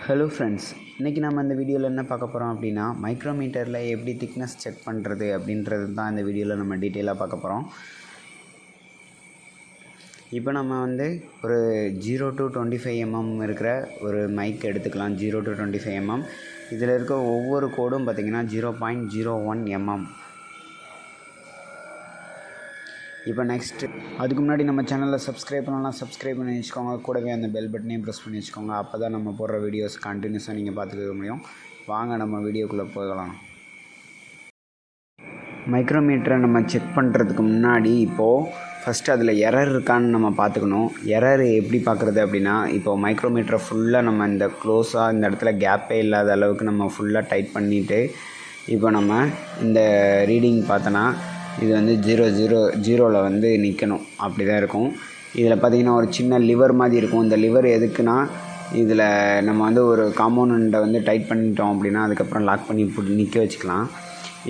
Hello friends, இன்றைக்கி நம்ம இந்த வீடியோவில் என்ன பார்க்க போகிறோம் அப்படின்னா, மைக்ரோமீட்டரில் எப்படி திக்னஸ் செக் பண்ணுறது அப்படின்றது தான் இந்த வீடியோவில் நம்ம டீட்டெயிலாக பார்க்க போகிறோம். இப்போ நம்ம வந்து ஒரு 0 to 25 mm இருக்கிற ஒரு மைக் எடுத்துக்கலாம். 0 to 25 mm. இதில் இருக்க ஒவ்வொரு கோடும் பார்த்திங்கன்னா 0.01 mm. இப்போ நெக்ஸ்ட்டு அதுக்கு முன்னாடி நம்ம சேனலில் சப்ஸ்கிரைப் பண்ணலாம், சப்ஸ்கிரைப் பண்ணி வச்சுக்கோங்க. கூடவே அந்த பெல் பட்டனையும் ப்ரெஸ் பண்ணி வச்சுக்கோங்க. அப்போ தான் நம்ம போடுற வீடியோஸ் கண்டினியூஸாக நீங்கள் பார்த்துக்க முடியும். வாங்க நம்ம வீடியோக்குள்ளே போகலாம். மைக்ரோமீட்டரை நம்ம செக் பண்ணுறதுக்கு முன்னாடி இப்போது ஃபஸ்ட்டு அதில் எரர் இருக்கான்னு நம்ம பார்த்துக்கணும். எரர் எப்படி பார்க்குறது அப்படின்னா, இப்போது மைக்ரோமீட்டரை ஃபுல்லாக நம்ம இந்த க்ளோஸாக இந்த இடத்துல கேப்பே இல்லாத அளவுக்கு நம்ம ஃபுல்லாக டைட் பண்ணிவிட்டு, இப்போ நம்ம இந்த ரீடிங் பார்த்தோன்னா இது வந்து 0.00 வந்து நிற்கணும். அப்படி தான் இருக்கும். இதில் பார்த்திங்கன்னா ஒரு சின்ன லிவர் மாதிரி இருக்கும். இந்த லிவர் எதுக்குன்னா, இதில் நம்ம வந்து ஒரு காம்பவுண்டை வந்து டைட் பண்ணிட்டோம் அப்படின்னா அதுக்கப்புறம் லாக் பண்ணி நிற்க வச்சுக்கலாம்.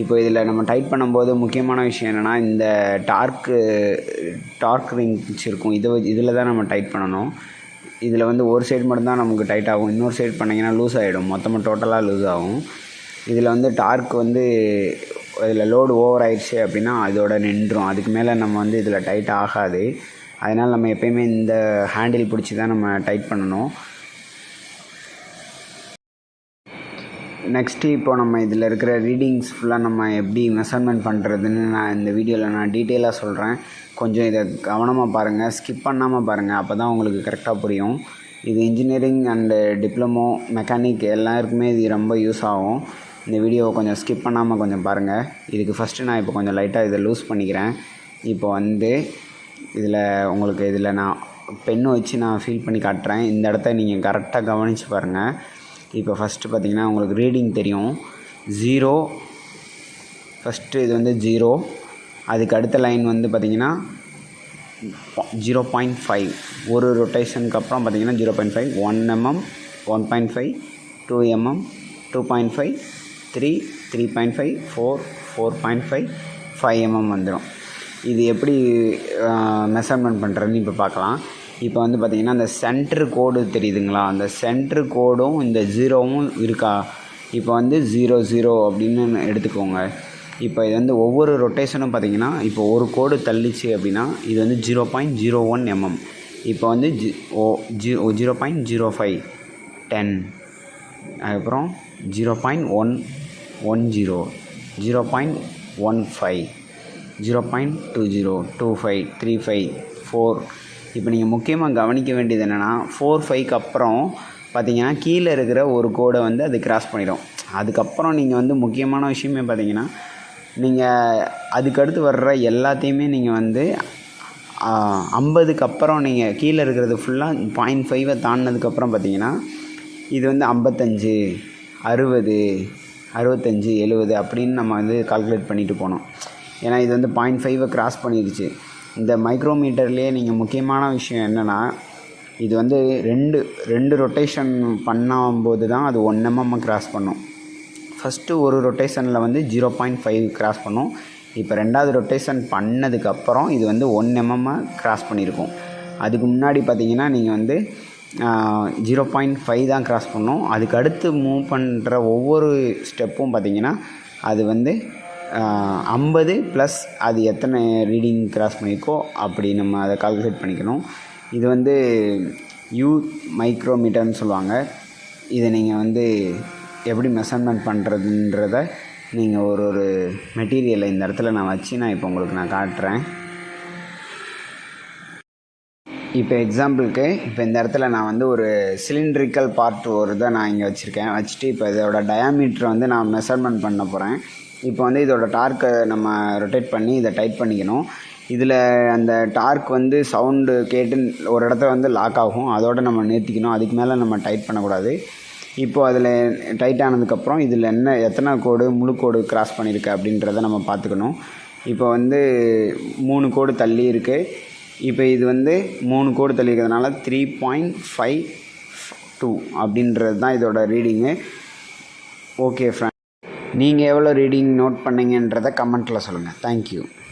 இப்போ இதில் நம்ம டைட் பண்ணும்போது முக்கியமான விஷயம் என்னென்னா, இந்த டார்க் ரிங்ஸ் இருக்கும். இதில் தான் நம்ம டைட் பண்ணணும். இதில் வந்து ஒரு சைடு மட்டும்தான் நமக்கு டைட் ஆகும். இன்னொரு சைடு பண்ணிங்கன்னா லூஸ் ஆகிடும். மொத்தமாக டோட்டலாக லூஸ் ஆகும். இதில் வந்து டார்க் வந்து இதில் லோடு ஓவர் ஆயிடுச்சு அப்படின்னா அதோட நின்றும். அதுக்கு மேலே நம்ம வந்து இதில் டைட் ஆகாது. அதனால் நம்ம எப்போயுமே இந்த ஹேண்டில் பிடிச்சி தான் நம்ம டைட் பண்ணணும். நெக்ஸ்ட்டு இப்போ நம்ம இதில் இருக்கிற ரீடிங்ஸ் ஃபுல்லாக நம்ம எப்படி மெஷர்மெண்ட் பண்ணுறதுன்னு நான் இந்த வீடியோவில் நான் டீட்டெயிலாக சொல்கிறேன். கொஞ்சம் இதை கவனமாக பாருங்கள், ஸ்கிப் பண்ணாமல் பாருங்கள். அப்போ தான் உங்களுக்கு கரெக்டாக புரியும். இது இன்ஜினியரிங் அண்டு டிப்ளமோ மெக்கானிக் எல்லாருக்குமே இது ரொம்ப யூஸ் ஆகும். இந்த வீடியோவை கொஞ்சம் ஸ்கிப் பண்ணாமல் கொஞ்சம் பாருங்கள். இதுக்கு ஃபஸ்ட்டு நான் இப்போ கொஞ்சம் லைட்டாக இதை லூஸ் பண்ணிக்கிறேன். இப்போ வந்து இதில் நான் பென்னு வச்சு நான் ஃபீல் பண்ணி காட்டுறேன். இந்த இடத்த நீங்கள் கரெக்டாக கவனித்து பாருங்கள். இப்போ ஃபஸ்ட்டு பார்த்திங்கன்னா உங்களுக்கு ரீடிங் தெரியும். 0 ஃபஸ்ட்டு இது வந்து 0. அதுக்கு அடுத்த லைன் வந்து பார்த்திங்கன்னா 0.5. ஒரு ரொட்டேஷனுக்கு அப்புறம் பார்த்திங்கன்னா 0.5, 1 mm, 1.5, 2 mm, 2.5, 3, 3.5, 4, 4.5, 5 mm வந்துடும். இது எப்படி மெஷர்மெண்ட் பண்ணுறதுன்னு இப்போ பார்க்கலாம். இப்போ வந்து பார்த்திங்கன்னா அந்த சென்ட்ரு கோடு தெரியுதுங்களா, அந்த சென்ட்ரு கோடும் இந்த 0வும் இருக்கா. இப்போ வந்து 0 அப்படின்னு எடுத்துக்கோங்க. இப்போ இது வந்து ஒவ்வொரு ரொட்டேஷனும் பார்த்திங்கன்னா, இப்போ ஒரு கோடு தள்ளிச்சு அப்படின்னா இது வந்து 0.01 mm. இப்போ வந்து 0.05, 10, அதுக்கப்புறம் 0.110, 0.15, 0.20, 25, 35, 4. இப்போ நீங்கள் முக்கியமாக கவனிக்க வேண்டியது என்னென்னா, 4, 5க்கு அப்புறம் பார்த்திங்கன்னா கீழே இருக்கிற ஒரு கோடை வந்து அது கிராஸ் பண்ணிடும். அதுக்கப்புறம் நீங்கள் வந்து முக்கியமான விஷயமே பார்த்திங்கன்னா, நீங்கள் அதுக்கடுத்து வர்ற எல்லாத்தையுமே நீங்கள் வந்து 50க்கு அப்புறம் நீங்கள் கீழே இருக்கிறது ஃபுல்லாக 0.5 தாண்டினதுக்கப்புறம் பார்த்திங்கன்னா இது வந்து 55, 60, 65, 70 அப்படின்னு நம்ம வந்து கால்குலேட் பண்ணிட்டு போனோம். ஏன்னா இது வந்து 0.5 கிராஸ் பண்ணிடுச்சு. இந்த மைக்ரோமீட்டர்லேயே நீங்கள் முக்கியமான விஷயம் என்னென்னா, இது வந்து ரெண்டு ரொட்டேஷன் பண்ணும்போது தான் அது 1 mm கிராஸ் பண்ணும். ஃபஸ்ட்டு ஒரு ரொட்டேஷனில் வந்து 0.5 கிராஸ் பண்ணும். இப்போ ரெண்டாவது ரொட்டேஷன் பண்ணதுக்கப்புறம் இது வந்து 1 mm கிராஸ் பண்ணியிருக்கோம். அதுக்கு முன்னாடி பார்த்திங்கன்னா நீங்கள் வந்து 0.5 தான் கிராஸ் பண்ணோம். அதுக்கு அடுத்து மூவ் பண்ணுற ஒவ்வொரு ஸ்டெப்பும் பார்த்திங்கன்னா அது வந்து 50 ப்ளஸ் அது எத்தனை ரீடிங் கிராஸ் பண்ணியிருக்கோ அப்படி நம்ம அதை கால்குலேட் பண்ணிக்கணும். இது வந்து மைக்ரோமீட்டர்னு சொல்லுவாங்க. இதை நீங்கள் வந்து எப்படி மெஷர்மெண்ட் பண்ணுறதுன்றத நீங்கள் ஒரு மெட்டீரியலை இந்த இடத்துல நான் வச்சு நான் இப்போ உங்களுக்கு நான் காட்டுறேன். இப்போ எக்ஸாம்பிளுக்கு இப்போ இந்த இடத்துல நான் வந்து ஒரு சிலிண்ட்ரிக்கல் பார்ட் ஒரு இதை நான் இங்கே வச்சுட்டு இப்போ இதோட டயாமீட்டரை வந்து நான் மெஷர்மெண்ட் பண்ண போகிறேன். இப்போ வந்து இதோட டார்க்கை நம்ம ரொட்டேட் பண்ணி இதை டைட் பண்ணிக்கணும். இதில் அந்த டார்க் வந்து சவுண்டு கேட்டு ஒரு இடத்துல வந்து லாக் ஆகும். அதோடு நம்ம நிறுத்திக்கணும். அதுக்கு மேலே நம்ம டைட் பண்ணக்கூடாது. இப்போது அதில் டைட் ஆனதுக்கப்புறம் இதில் எத்தனை கோடு முழு கோடு கிராஸ் பண்ணியிருக்கு அப்படின்றத நம்ம பார்த்துக்கணும். இப்போ வந்து 3 கோடு தள்ளி இருக்குது. இப்போ இது வந்து 3 கோடு தள்ளி இருக்கிறதுனால 3.52 அப்படின்றது தான் இதோட ரீடிங்கு. ஓகே ஃப்ரெண்ட், நீங்கள் எவ்வளோ ரீடிங் நோட் பண்ணீங்கன்றதை கமெண்ட்டில் சொல்லுங்கள். தேங்க்யூ.